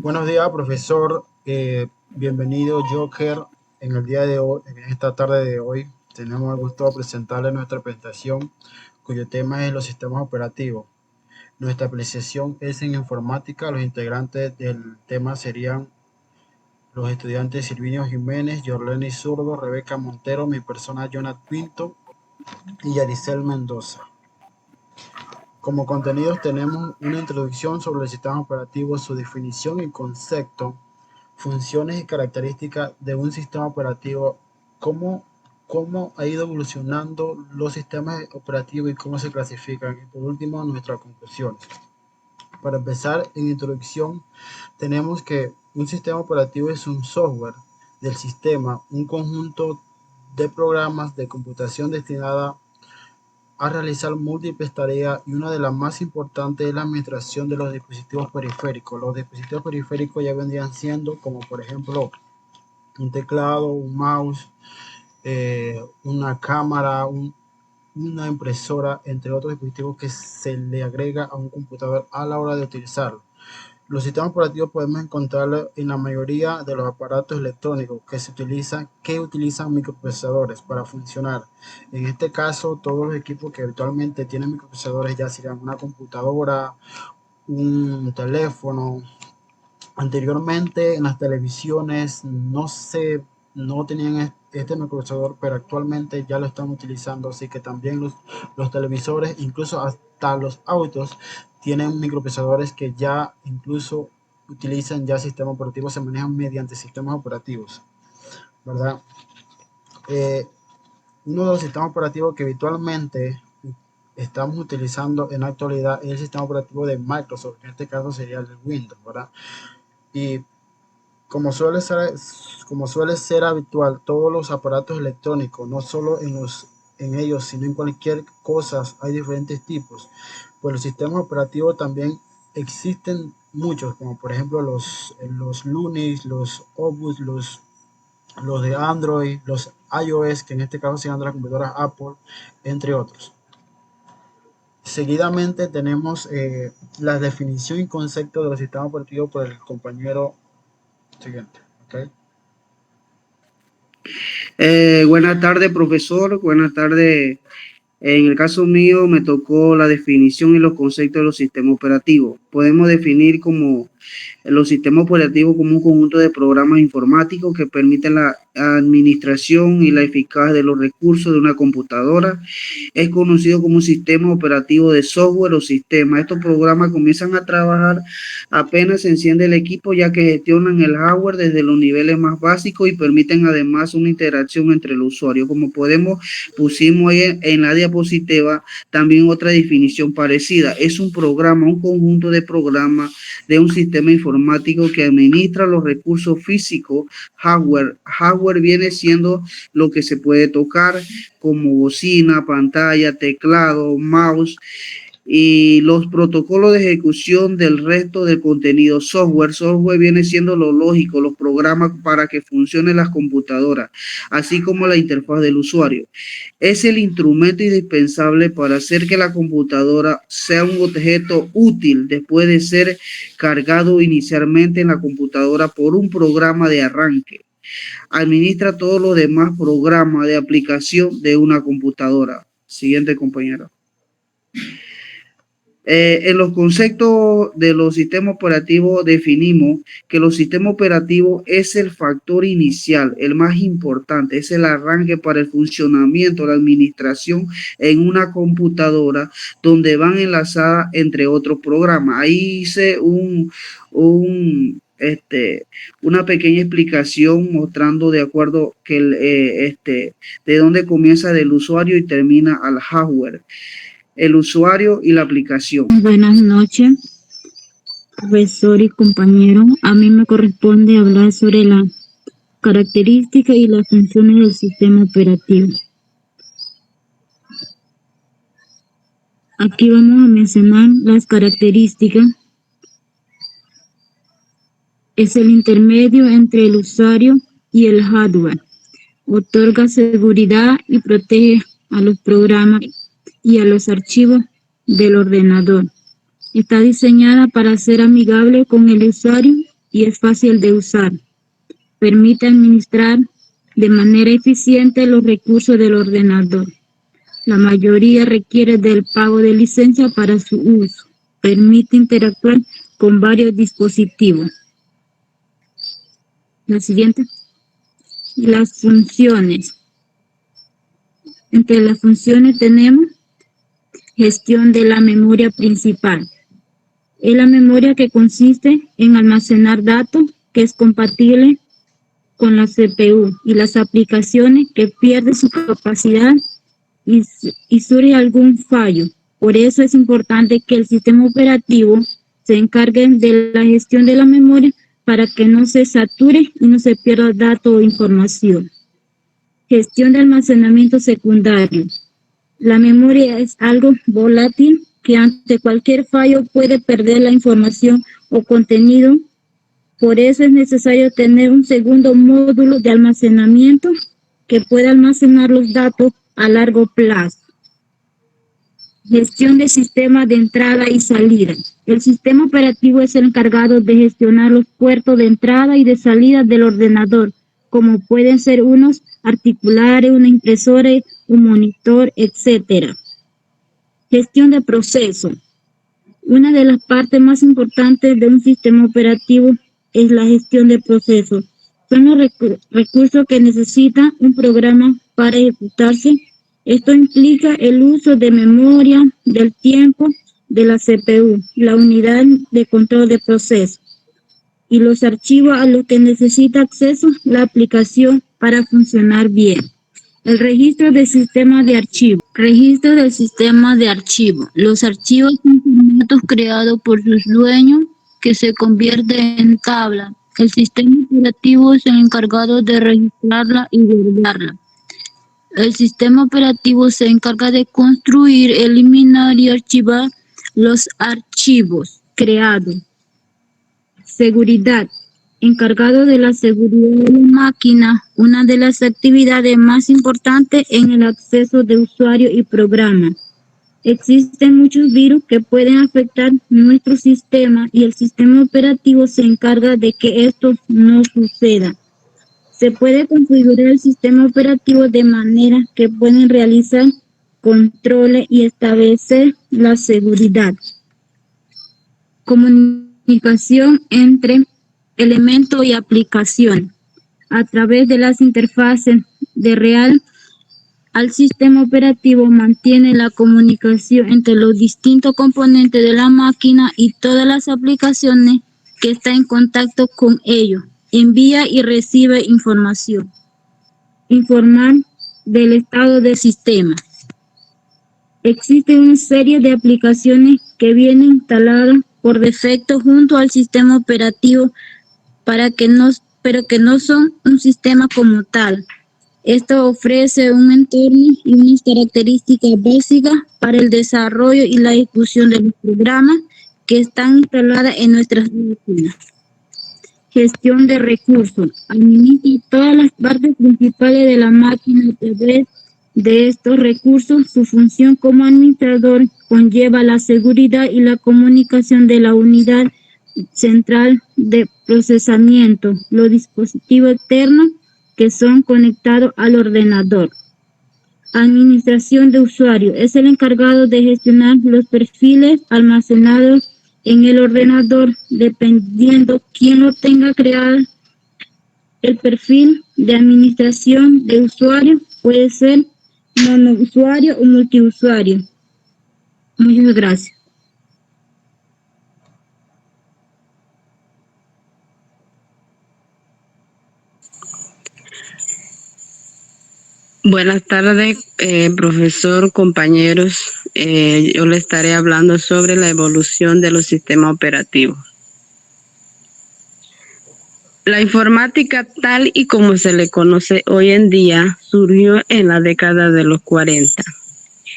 Buenos días, profesor. Bienvenido, Joker. En el día de hoy, en esta tarde de hoy, tenemos el gusto de presentarle nuestra presentación, cuyo tema es los sistemas operativos. Nuestra apreciación es en informática. Los integrantes del tema serían los estudiantes Silvinio Jiménez, Yorleni Zurdo, Rebeca Montero, mi persona Jonat Pinto y Yaricel Mendoza. Como contenidos tenemos una introducción sobre el sistema operativo, su definición y concepto, funciones y características de un sistema operativo, cómo ha ido evolucionando los sistemas operativos y cómo se clasifican. Y por último, nuestras conclusiones. Para empezar, en introducción, tenemos que un sistema operativo es un software del sistema, un conjunto de programas de computación destinada a realizar múltiples tareas, y una de las más importantes es la administración de los dispositivos periféricos. Los dispositivos periféricos ya vendrían siendo como por ejemplo un teclado, un mouse, una cámara, una impresora, entre otros dispositivos que se le agrega a un computador a la hora de utilizarlo. Los sistemas operativos podemos encontrarlos en la mayoría de los aparatos electrónicos que utilizan microprocesadores para funcionar. En este caso, todos los equipos que virtualmente tienen microprocesadores ya serían una computadora, un teléfono. Anteriormente en las televisiones no tenían este microprocesador, pero actualmente ya lo están utilizando, así que también los televisores, incluso hasta los autos, tienen microprocesadores que ya incluso utilizan ya sistemas operativos, se manejan mediante sistemas operativos, ¿verdad? Eh, Uno de los sistemas operativos que habitualmente estamos utilizando en la actualidad es el sistema operativo de Microsoft, en este caso sería el de Windows, ¿verdad? Y como suele ser habitual, todos los aparatos electrónicos, no solo en ellos, sino en cualquier cosa, hay diferentes tipos. Pues los sistemas operativos también existen muchos, como por ejemplo los Linux, los Opus, los de Android, los iOS, que en este caso serían de las computadoras Apple, entre otros. Seguidamente tenemos la definición y concepto de los sistemas operativos por el compañero siguiente. ¿Okay? Buenas tardes, profesor. Buenas tardes. En el caso mío me tocó la definición y los conceptos de los sistemas operativos. Podemos definir como los sistemas operativos como un conjunto de programas informáticos que permiten la administración y la eficacia de los recursos de una computadora. Es conocido como un sistema operativo de software o sistema. Estos programas comienzan a trabajar apenas se enciende el equipo, ya que gestionan el hardware desde los niveles más básicos y permiten además una interacción entre el usuario. Como pusimos ahí en la diapositiva también otra definición parecida. Es un programa, un conjunto de programas de un sistema informático que administra los recursos físicos, hardware. Hardware viene siendo lo que se puede tocar, como bocina, pantalla, teclado, mouse, y los protocolos de ejecución del resto del contenido. Software viene siendo lo lógico, los programas para que funcionen las computadoras, así como la interfaz del usuario. Es el instrumento indispensable para hacer que la computadora sea un objeto útil después de ser cargado inicialmente en la computadora por un programa de arranque. Administra todos los demás programas de aplicación de una computadora. Siguiente, compañero. En los conceptos de los sistemas operativos definimos que los sistemas operativos es el factor inicial, el más importante, es el arranque para el funcionamiento, la administración en una computadora donde van enlazadas entre otros programas. Ahí hice una pequeña explicación mostrando de acuerdo que de dónde comienza del usuario y termina al hardware, el usuario y la aplicación. Buenas noches, profesor y compañero. A mí me corresponde hablar sobre la característica y las funciones del sistema operativo. Aquí vamos a mencionar las características. Es el intermedio entre el usuario y el hardware. Otorga seguridad y protege a los programas y a los archivos del ordenador. Está diseñada para ser amigable con el usuario y es fácil de usar. Permite administrar de manera eficiente los recursos del ordenador. La mayoría requiere del pago de licencia para su uso. Permite interactuar con varios dispositivos. La siguiente. Las funciones. Entre las funciones tenemos gestión de la memoria principal. Es la memoria que consiste en almacenar datos que es compatible con la CPU y las aplicaciones que pierden su capacidad y surge algún fallo. Por eso es importante que el sistema operativo se encargue de la gestión de la memoria para que no se sature y no se pierda datos o información. Gestión de almacenamiento secundario. La memoria es algo volátil que ante cualquier fallo puede perder la información o contenido. Por eso es necesario tener un segundo módulo de almacenamiento que pueda almacenar los datos a largo plazo. Gestión de sistemas de entrada y salida. El sistema operativo es el encargado de gestionar los puertos de entrada y de salida del ordenador, como pueden ser unos articulares, una impresora, un monitor, etc. Gestión de procesos. Una de las partes más importantes de un sistema operativo es la gestión de procesos. Son los recursos que necesita un programa para ejecutarse. Esto implica el uso de memoria, del tiempo, de la CPU, la unidad de control de procesos y los archivos a los que necesita acceso la aplicación para funcionar bien. El registro del sistema de archivos. Registro del sistema de archivos. Los archivos son formatos creados por sus dueños que se convierten en tabla. El sistema operativo es el encargado de registrarla y guardarla. El sistema operativo se encarga de construir, eliminar y archivar los archivos creados. Seguridad. Encargado de la seguridad de la máquina, una de las actividades más importantes en el acceso de usuario y programa. Existen muchos virus que pueden afectar nuestro sistema y el sistema operativo se encarga de que esto no suceda. Se puede configurar el sistema operativo de manera que pueden realizar controles y establecer la seguridad. Comunicación entre elementos y aplicación. A través de las interfaces de real al sistema operativo mantiene la comunicación entre los distintos componentes de la máquina y todas las aplicaciones que están en contacto con ellos. Envía y recibe información. Informar del estado del sistema. Existe una serie de aplicaciones que vienen instaladas por defecto junto al sistema operativo pero que no son un sistema como tal. Esto ofrece un entorno y unas características básicas para el desarrollo y la ejecución de los programas que están instaladas en nuestras máquinas. Gestión de recursos. Administra todas las partes principales de la máquina a través de estos recursos. Su función como administrador conlleva la seguridad y la comunicación de la unidad central de procesamiento, los dispositivos externos que son conectados al ordenador. Administración de usuario. Es el encargado de gestionar los perfiles almacenados en el ordenador, dependiendo quién lo tenga creado. El perfil de administración de usuario puede ser monousuario o multiusuario. Muchas gracias. Buenas tardes, profesor, compañeros. Yo le estaré hablando sobre la evolución de los sistemas operativos. La informática, tal y como se le conoce hoy en día, surgió en la década de los 40.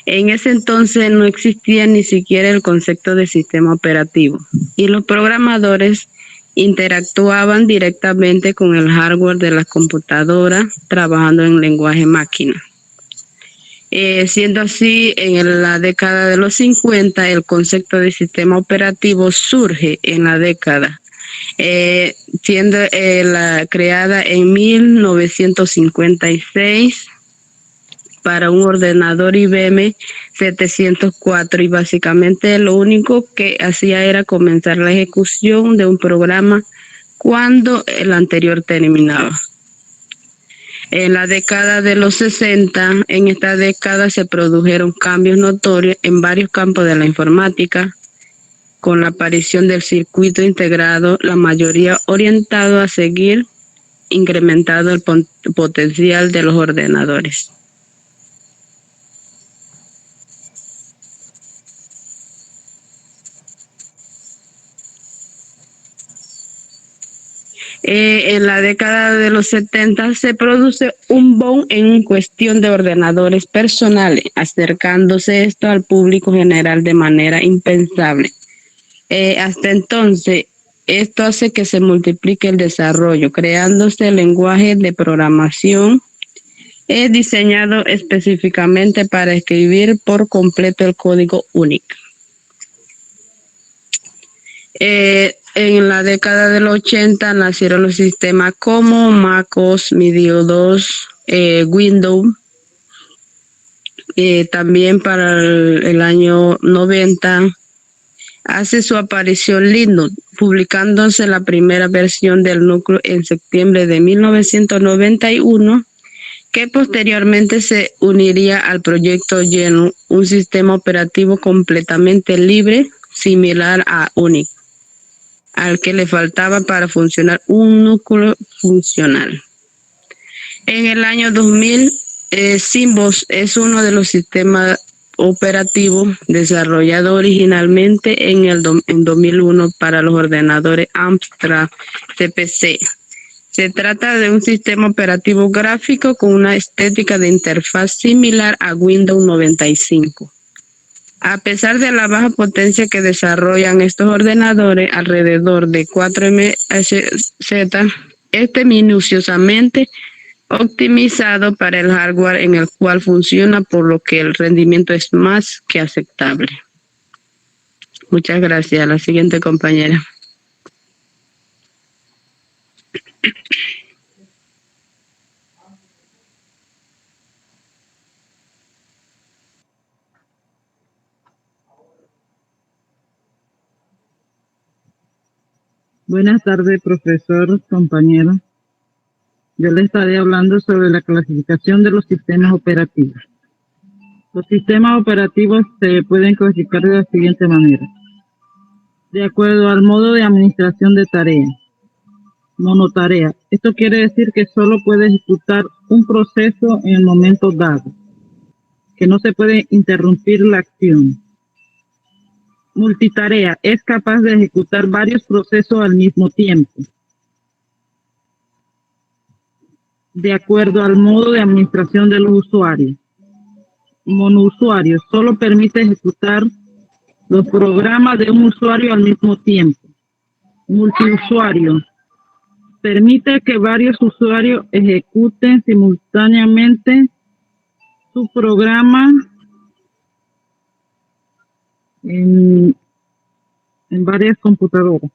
En ese entonces no existía ni siquiera el concepto de sistema operativo y los programadores interactuaban directamente con el hardware de la computadora trabajando en lenguaje máquina. Siendo así, en la década de los 50 el concepto de sistema operativo surge en la década siendo creada en 1956 para un ordenador IBM 704, y básicamente lo único que hacía era comenzar la ejecución de un programa cuando el anterior terminaba. En la década de los 60, en esta década se produjeron cambios notorios en varios campos de la informática, con la aparición del circuito integrado, la mayoría orientado a seguir incrementando el potencial de los ordenadores. En la década de los 70 se produce un boom en cuestión de ordenadores personales, acercándose esto al público general de manera impensable. Hasta entonces, esto hace que se multiplique el desarrollo, creándose el lenguaje de programación diseñado específicamente para escribir por completo el código Unix. En la década del 80 nacieron los sistemas como MacOS, MediaDOS, Windows. También para el año 90 hace su aparición Linux, publicándose la primera versión del núcleo en septiembre de 1991, que posteriormente se uniría al proyecto GNU, un sistema operativo completamente libre, similar a Unix, al que le faltaba para funcionar un núcleo funcional. En el año 2000, Symboss es uno de los sistemas operativos desarrollado originalmente en 2001 para los ordenadores Amstrad CPC. Se trata de un sistema operativo gráfico con una estética de interfaz similar a Windows 95. A pesar de la baja potencia que desarrollan estos ordenadores, alrededor de 4 MHz, minuciosamente optimizado para el hardware en el cual funciona, por lo que el rendimiento es más que aceptable. Muchas gracias. La siguiente compañera. Buenas tardes, profesor, compañero. Yo le estaré hablando sobre la clasificación de los sistemas operativos. Los sistemas operativos se pueden clasificar de la siguiente manera. De acuerdo al modo de administración de tareas. Monotarea. Esto quiere decir que solo puede ejecutar un proceso en el momento dado, que no se puede interrumpir la acción. Multitarea. Es capaz de ejecutar varios procesos al mismo tiempo. De acuerdo al modo de administración de los usuarios. Monousuario. Solo permite ejecutar los programas de un usuario al mismo tiempo. Multiusuario. Permite que varios usuarios ejecuten simultáneamente su programa en varias computadoras.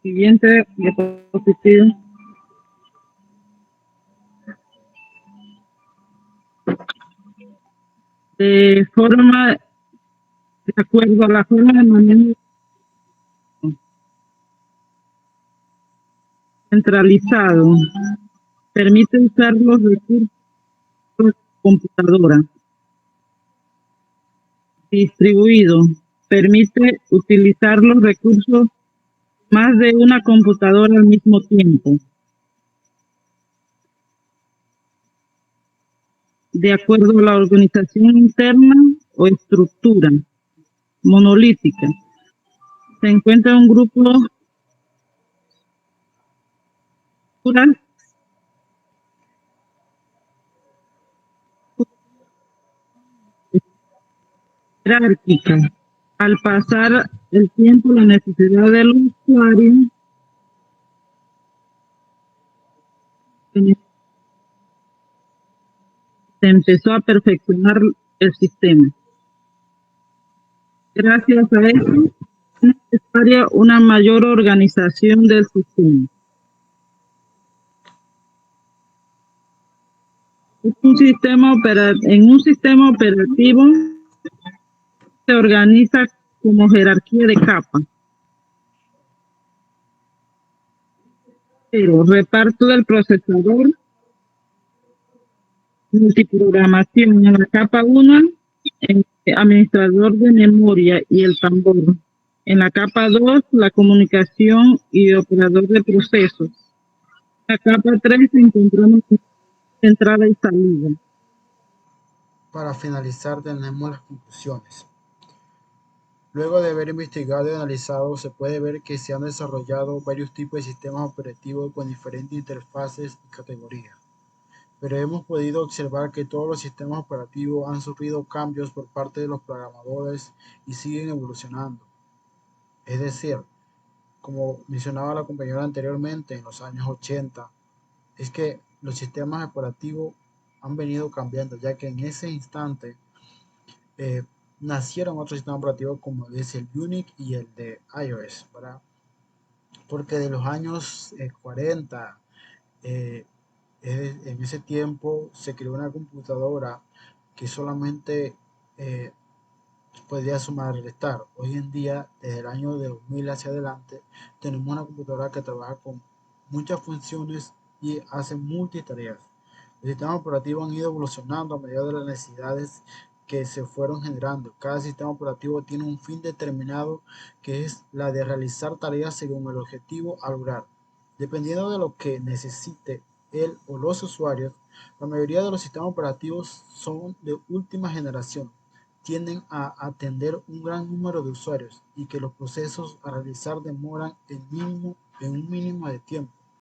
Siguiente diapositiva. De acuerdo a la forma de manejo centralizado, permite usar los recursos de la computadora. Distribuido, permite utilizar los recursos más de una computadora al mismo tiempo. De acuerdo a la organización interna o estructura monolítica. Se encuentra un grupo jerárquica. Al pasar el tiempo, la necesidad del usuario se empezó a perfeccionar el sistema. Gracias a eso, necesaria una mayor organización del sistema. En un sistema operativo se organiza como jerarquía de capas, pero reparto del procesador, multiprogramación en la capa 1, administrador de memoria y el tambor. En la capa 2, la comunicación y operador de procesos. En la capa 3 encontramos entrada y salida. Para finalizar, tenemos las conclusiones. Luego de haber investigado y analizado, se puede ver que se han desarrollado varios tipos de sistemas operativos con diferentes interfaces y categorías, pero hemos podido observar que todos los sistemas operativos han sufrido cambios por parte de los programadores y siguen evolucionando. Es decir, como mencionaba la compañera anteriormente, en los años 80, es que los sistemas operativos han venido cambiando, ya que en ese instante eh, nacieron otros sistemas operativos como es el Unix y el de iOS, ¿verdad? Porque de los años 40, en ese tiempo se creó una computadora que solamente eh, podía sumar y restar. Hoy en día, desde el año de 2000 hacia adelante, tenemos una computadora que trabaja con muchas funciones y hace multitareas. Los sistemas operativos han ido evolucionando a medida de las necesidades que se fueron generando. Cada sistema operativo tiene un fin determinado, que es la de realizar tareas según el objetivo a lograr. Dependiendo de lo que necesite él o los usuarios, la mayoría de los sistemas operativos son de última generación, tienden a atender un gran número de usuarios y que los procesos a realizar demoran en un mínimo de tiempo.